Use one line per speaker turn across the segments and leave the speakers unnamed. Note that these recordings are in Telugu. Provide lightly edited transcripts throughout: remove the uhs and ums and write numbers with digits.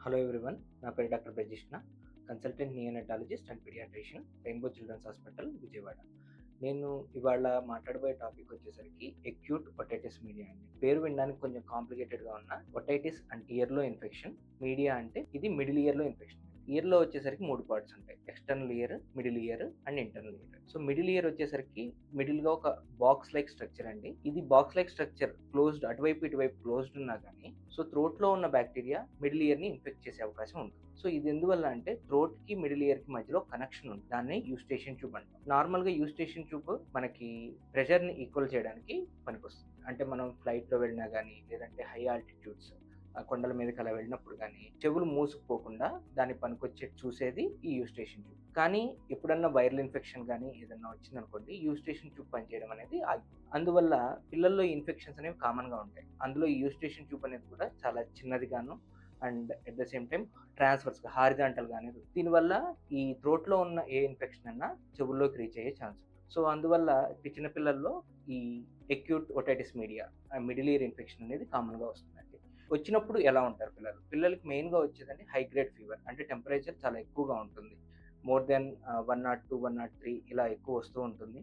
Hello everyone. నా పేరు doctor Prajishna, consultant neonatologist and paediatrician, rainbow children's hospital, Vijayawada. నేను ఇవాళ మాట్లాడబోయే టాపిక్ వచ్చేసరికి అక్యూట్ ఒటైటిస్ మీడియా అండి. పేరు వినడానికి కొంచెం కాంప్లికేటెడ్గా ఉన్న ఒటైటిస్ అండ్ ఇయర్లో ఇన్ఫెక్షన్. మీడియా అంటే ఇది మిడిల్ ఇయర్లో ఇన్ఫెక్షన్. ఇయర్లో వచ్చేసరికి 3 పార్ట్స్ ఉంటాయి: external ear, middle ear and internal ear. So middle ear వచ్చేసరికి మిడిల్గా ఒక బాక్స్ లైక్ స్ట్రక్చర్ అండి. ఇది బాక్స్ లైక్ స్ట్రక్చర్ క్లోజ్డ్, అటువైపు ఇటువైపు క్లోజ్డ్ ఉన్నా కానీ సో థ్రోట్లో ఉన్న బ్యాక్టీరియా మిడిల్ ఇయర్ని ఇన్ఫెక్ట్ చేసే అవకాశం ఉంటుంది. సో ఇది ఎందువల్ల అంటే థ్రోట్కి మిడిల్ ఇయర్కి మధ్యలో కనెక్షన్ ఉంది. దాన్ని యూస్టేషన్ ట్యూబ్ అంటాం. నార్మల్గా యూస్టేషన్ ట్యూబ్ మనకి ప్రెషర్ని ఈక్వల్ చేయడానికి పనికొస్తుంది. అంటే మనం ఫ్లైట్లో వెళ్ళినా కానీ, లేదంటే హై ఆల్టిట్యూడ్స్ కొండల మీదకి అలా వెళ్ళినప్పుడు కానీ చెవులు మూసుకుపోకుండా దాన్ని పనికొచ్చే చూసేది ఈ యూస్టేషన్ ట్యూబ్. కానీ ఎప్పుడన్నా వైరల్ ఇన్ఫెక్షన్ కానీ ఏదన్నా వచ్చిందనుకోండి, యూస్టేషన్ ట్యూబ్ పనిచేయడం అనేది అందువల్ల పిల్లల్లో ఈ ఇన్ఫెక్షన్స్ అనేవి కామన్గా ఉంటాయి. అందులో ఈ యూస్టేషన్ ట్యూబ్ అనేది కూడా చాలా చిన్నదిగాను and at the same time ట్రాన్స్ఫర్స్గా హారిజాంటల్ గానే. దీనివల్ల ఈ థ్రోట్లో ఉన్న ఏ ఇన్ఫెక్షన్ అన్నా చెవుల్లోకి రీచ్ అయ్యే ఛాన్స్. సో అందువల్ల చిన్నపిల్లల్లో ఈ acute otitis media, middle ear infection అనేది కామన్గా వస్తుందండి. వచ్చినప్పుడు ఎలా ఉంటారు పిల్లలకి మెయిన్గా వచ్చేదండి హై గ్రేడ్ ఫీవర్. అంటే టెంపరేచర్ చాలా ఎక్కువగా ఉంటుంది. మోర్ దెన్ 102, 103 ఇలా ఎక్కువ వస్తూ ఉంటుంది.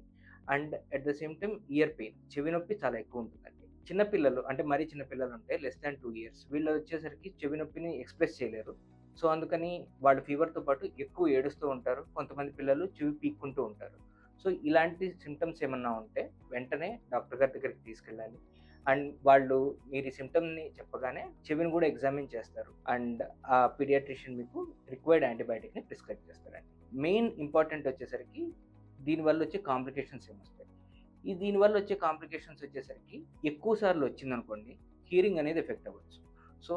And at the same time ear pain, చెవి నొప్పి చాలా ఎక్కువ ఉంటుందండి. చిన్నపిల్లలు అంటే మరీ చిన్నపిల్లలు ఉంటే లెస్ దాన్ 2 ఇయర్స్, వీళ్ళు వచ్చేసరికి చెవి నొప్పిని ఎక్స్ప్రెస్ చేయలేరు. సో అందుకని వాళ్ళు ఫీవర్తో పాటు ఎక్కువ ఏడుస్తూ ఉంటారు. కొంతమంది పిల్లలు చెవి పీక్కుంటూ ఉంటారు. సో ఇలాంటి సిమ్టమ్స్ ఏమన్నా ఉంటే వెంటనే డాక్టర్ గారి దగ్గరికి తీసుకెళ్ళాలి. అండ్ వాళ్ళు మీరు ఈ సిమ్టమ్ని చెప్పగానే చెవిని కూడా ఎగ్జామిన్ చేస్తారు. అండ్ ఆ పీడియాట్రిషియన్ మీకు రిక్వైర్డ్ యాంటీబయాటిక్ని ప్రిస్క్రైబ్ చేస్తారండి. మెయిన్ ఇంపార్టెంట్ వచ్చేసరికి దీనివల్ల వచ్చే కాంప్లికేషన్స్ ఏమొస్తాయి. దీనివల్ల వచ్చే కాంప్లికేషన్స్ వచ్చేసరికి ఎక్కువ సార్లు వచ్చిందనుకోండి, హియరింగ్ అనేది ఎఫెక్ట్ అవ్వచ్చు. సో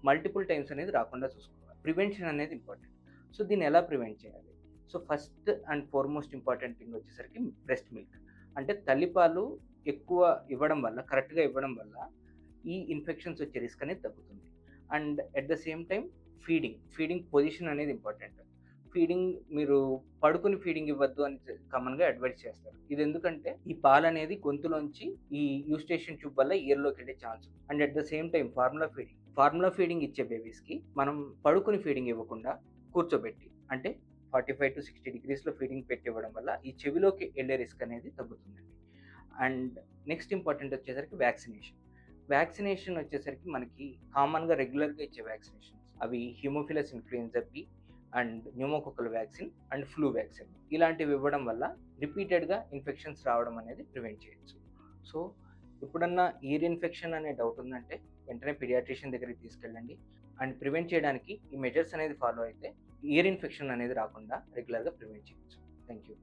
మల్టిపుల్ టైమ్స్ అనేది రాకుండా చూసుకోవాలి. ప్రివెన్షన్ అనేది ఇంపార్టెంట్. సో దీన్ని ఎలా ప్రివెంట్ చేయాలి? So first and foremost important thing వచ్చేసరికి బ్రెస్ట్ మిల్క్. అంటే తల్లిపాలు ఎక్కువ ఇవ్వడం వల్ల, కరెక్ట్గా ఇవ్వడం వల్ల ఈ ఇన్ఫెక్షన్స్ వచ్చే రిస్క్ అనేది తగ్గుతుంది. And at the same time feeding position అనేది ఇంపార్టెంట్. ఫీడింగ్ మీరు పడుకుని ఫీడింగ్ ఇవ్వద్దు అని కామన్గా అడ్వైస్ చేస్తారు. ఇది ఎందుకంటే ఈ పాలు అనేది గొంతులోంచి ఈ యూస్టేషన్ ట్యూబ్ వల్ల ఇయర్లోకి వెళ్ళే chance. And at the same time formula feeding ఇచ్చే బేబీస్కి మనం పడుకుని ఫీడింగ్ ఇవ్వకుండా కూర్చోబెట్టి, అంటే 45 to 60 degreesలో ఫీడింగ్ పెట్టి ఇవ్వడం వల్ల ఈ చెవిలోకి వెళ్ళే రిస్క్ అనేది తగ్గుతుందండి. అండ్ నెక్స్ట్ ఇంపార్టెంట్ వచ్చేసరికి వ్యాక్సినేషన్ వచ్చేసరికి మనకి కామన్గా రెగ్యులర్గా ఇచ్చే వ్యాక్సినేషన్స్ అవి haemophilus influenza B and pneumococcal vaccine and flu vaccine ఇలాంటివి ఇవ్వడం వల్ల రిపీటెడ్గా ఇన్ఫెక్షన్స్ రావడం అనేది ప్రివెంట్ చేయొచ్చు. సో ఎప్పుడన్నా ఇయర్ ఇన్ఫెక్షన్ అనే డౌట్ ఉందంటే వెంటనే పీడియాట్రిషియన్ దగ్గరికి తీసుకెళ్ళండి. అండ్ ప్రివెంట్ చేయడానికి ఈ మెజర్స్ అనేది ఫాలో అయితే ఇయర్ ఇన్ఫెక్షన్ అనేది రాకుండా రెగ్యులర్గా ప్రివెంట్ చేయొచ్చు. Thank you.